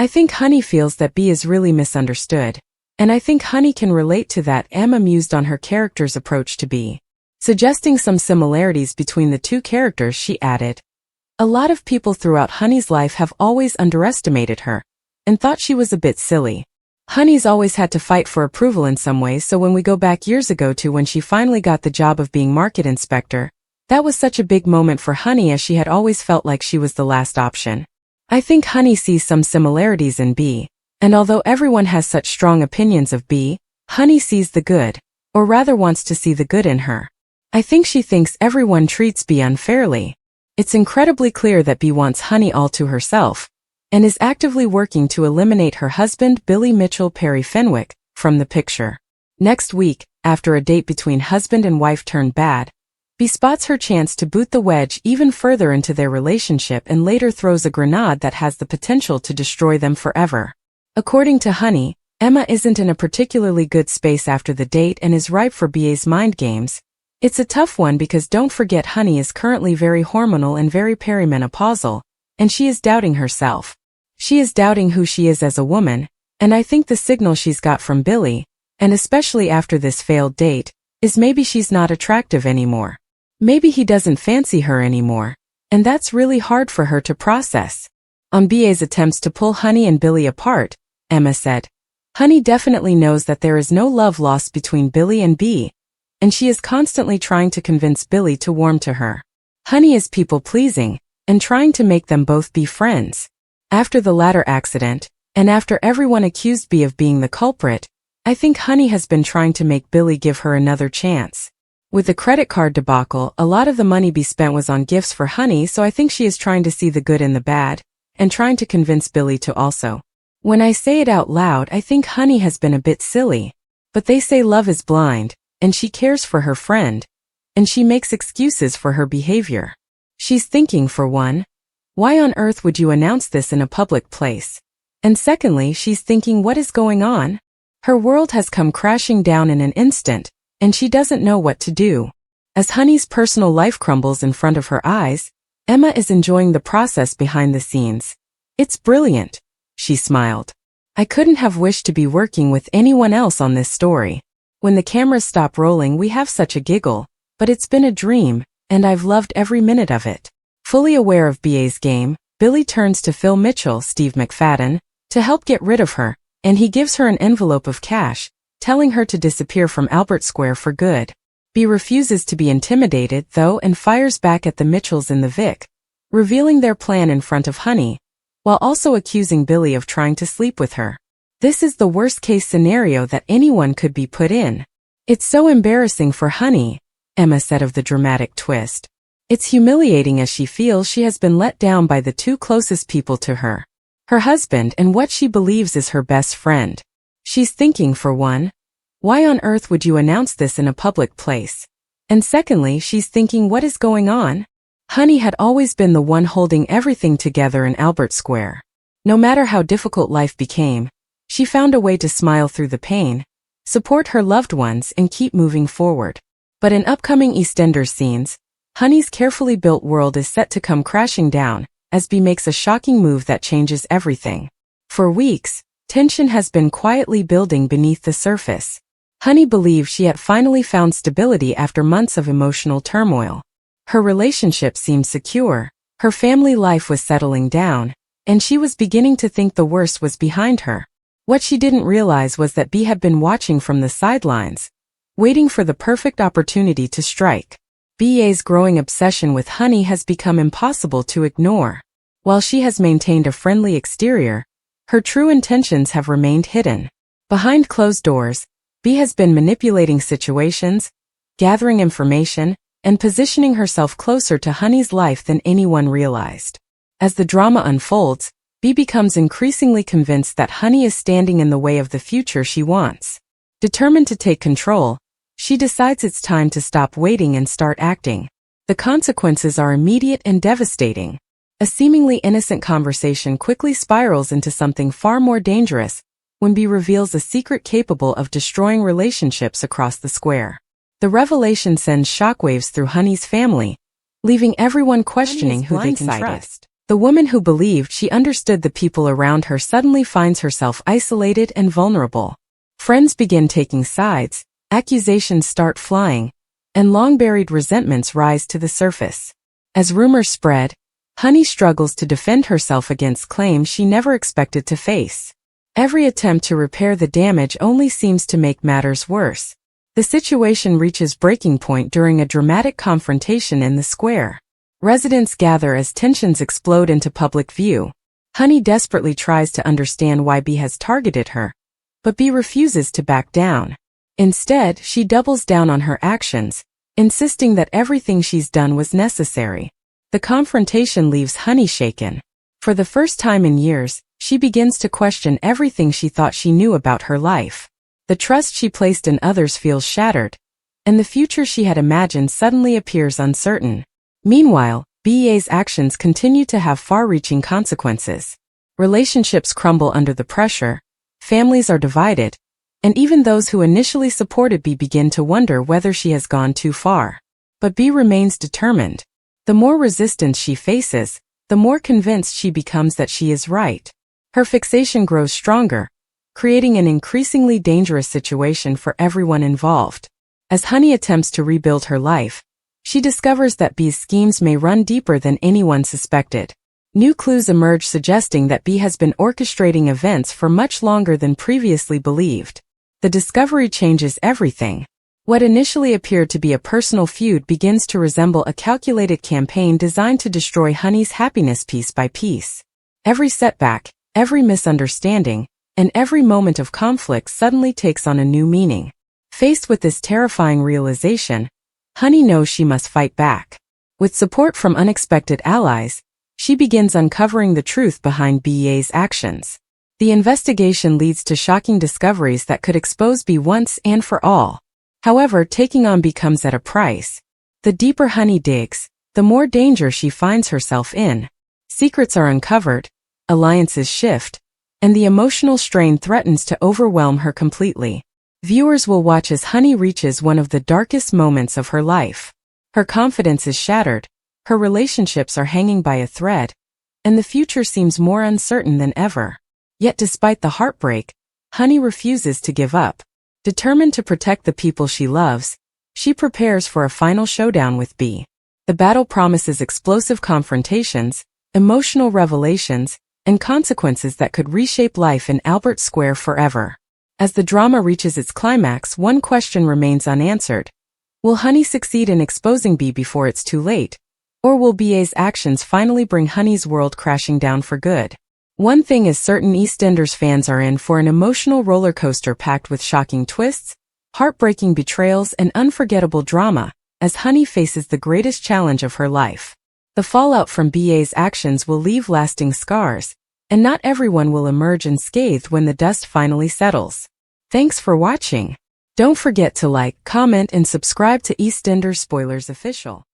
I think Honey feels that B is really misunderstood. And I think Honey can relate to that. Emma mused on her character's approach to B. Suggesting some similarities between the two characters, she added, "A lot of people throughout Honey's life have always underestimated her and thought she was a bit silly. Honey's always had to fight for approval in some ways, so when we go back years ago to when she finally got the job of being market inspector, that was such a big moment for Honey, as she had always felt like she was the last option. I think Honey sees some similarities in B, and although everyone has such strong opinions of B, Honey sees the good, or rather wants to see the good in her. I think she thinks everyone treats B unfairly. It's incredibly clear that B wants Honey all to herself, and is actively working to eliminate her husband Billy Mitchell Perry Fenwick from the picture. Next week, after a date between husband and wife turned bad, B spots her chance to boot the wedge even further into their relationship and later throws a grenade that has the potential to destroy them forever. According to Honey, Emma isn't in a particularly good space after the date and is ripe for BA's mind games. It's a tough one because don't forget Honey is currently very hormonal and very perimenopausal, and she is doubting herself. She is doubting who she is as a woman, and I think the signal she's got from Billy, and especially after this failed date, is maybe she's not attractive anymore. Maybe he doesn't fancy her anymore, and that's really hard for her to process. On BA's attempts to pull Honey and Billy apart, Emma said, "Honey definitely knows that there is no love lost between Billy and B, and she is constantly trying to convince Billy to warm to her. Honey is people-pleasing, and trying to make them both be friends. After the latter accident, and after everyone accused B of being the culprit, I think Honey has been trying to make Billy give her another chance. With the credit card debacle, a lot of the money B spent was on gifts for Honey, so I think she is trying to see the good in the bad, and trying to convince Billy to also. When I say it out loud, I think Honey has been a bit silly. But they say love is blind, and she cares for her friend, and she makes excuses for her behavior. She's thinking, for one, why on earth would you announce this in a public place? And secondly, she's thinking, what is going on? Her world has come crashing down in an instant, and she doesn't know what to do. As Honey's personal life crumbles in front of her eyes, Emma is enjoying the process behind the scenes. It's brilliant, she smiled. I couldn't have wished to be working with anyone else on this story. When the cameras stop rolling, we have such a giggle, but it's been a dream, and I've loved every minute of it." Fully aware of BA's game, Billy turns to Phil Mitchell, Steve McFadden, to help get rid of her, and he gives her an envelope of cash, telling her to disappear from Albert Square for good. B refuses to be intimidated, though, and fires back at the Mitchells in the Vic, revealing their plan in front of Honey, while also accusing Billy of trying to sleep with her. This is the worst-case scenario that anyone could be put in. "It's so embarrassing for Honey," Emma said of the dramatic twist. "It's humiliating as she feels she has been let down by the two closest people to her. Her husband and what she believes is her best friend. She's thinking, for one, why on earth would you announce this in a public place? And secondly, she's thinking, what is going on? Honey had always been the one holding everything together in Albert Square. No matter how difficult life became, she found a way to smile through the pain, support her loved ones, and keep moving forward. But in upcoming EastEnders scenes, Honey's carefully built world is set to come crashing down, as B makes a shocking move that changes everything. For weeks, tension has been quietly building beneath the surface. Honey believed she had finally found stability after months of emotional turmoil. Her relationship seemed secure, her family life was settling down, and she was beginning to think the worst was behind her. What she didn't realize was that B had been watching from the sidelines, waiting for the perfect opportunity to strike. BA's growing obsession with Honey has become impossible to ignore. While she has maintained a friendly exterior, her true intentions have remained hidden. Behind closed doors, B has been manipulating situations, gathering information, and positioning herself closer to Honey's life than anyone realized. As the drama unfolds, B becomes increasingly convinced that Honey is standing in the way of the future she wants. Determined to take control, she decides it's time to stop waiting and start acting. The consequences are immediate and devastating. A seemingly innocent conversation quickly spirals into something far more dangerous when B reveals a secret capable of destroying relationships across the square. The revelation sends shockwaves through Honey's family, leaving everyone questioning who they can trust. The woman who believed she understood the people around her suddenly finds herself isolated and vulnerable. Friends begin taking sides, accusations start flying, and long-buried resentments rise to the surface. As rumors spread, Honey struggles to defend herself against claims she never expected to face. Every attempt to repair the damage only seems to make matters worse. The situation reaches breaking point during a dramatic confrontation in the square. Residents gather as tensions explode into public view. Honey desperately tries to understand why B has targeted her, but B refuses to back down. Instead, she doubles down on her actions, insisting that everything she's done was necessary. The confrontation leaves Honey shaken. For the first time in years, she begins to question everything she thought she knew about her life. The trust she placed in others feels shattered, and the future she had imagined suddenly appears uncertain. Meanwhile, BEA's actions continue to have far-reaching consequences. Relationships crumble under the pressure, families are divided, and even those who initially supported B begin to wonder whether she has gone too far. But B remains determined. The more resistance she faces, the more convinced she becomes that she is right. Her fixation grows stronger, creating an increasingly dangerous situation for everyone involved. As Honey attempts to rebuild her life, she discovers that B's schemes may run deeper than anyone suspected. New clues emerge suggesting that B has been orchestrating events for much longer than previously believed. The discovery changes everything. What initially appeared to be a personal feud begins to resemble a calculated campaign designed to destroy Honey's happiness piece by piece. Every setback, every misunderstanding, and every moment of conflict suddenly takes on a new meaning. Faced with this terrifying realization, Honey knows she must fight back. With support from unexpected allies, she begins uncovering the truth behind BEA's actions. The investigation leads to shocking discoveries that could expose B once and for all. However, taking on B comes at a price. The deeper Honey digs, the more danger she finds herself in. Secrets are uncovered, alliances shift, and the emotional strain threatens to overwhelm her completely. Viewers will watch as Honey reaches one of the darkest moments of her life. Her confidence is shattered, her relationships are hanging by a thread, and the future seems more uncertain than ever. Yet despite the heartbreak, Honey refuses to give up. Determined to protect the people she loves, she prepares for a final showdown with B. The battle promises explosive confrontations, emotional revelations, and consequences that could reshape life in Albert Square forever. As the drama reaches its climax, one question remains unanswered. Will Honey succeed in exposing B before it's too late? Or will BA's actions finally bring Honey's world crashing down for good? One thing is certain, EastEnders fans are in for an emotional roller coaster packed with shocking twists, heartbreaking betrayals, and unforgettable drama, as Honey faces the greatest challenge of her life. The fallout from BA's actions will leave lasting scars, and not everyone will emerge unscathed when the dust finally settles. Thanks for watching. Don't forget to like, comment, and subscribe to EastEnders Spoilers Official.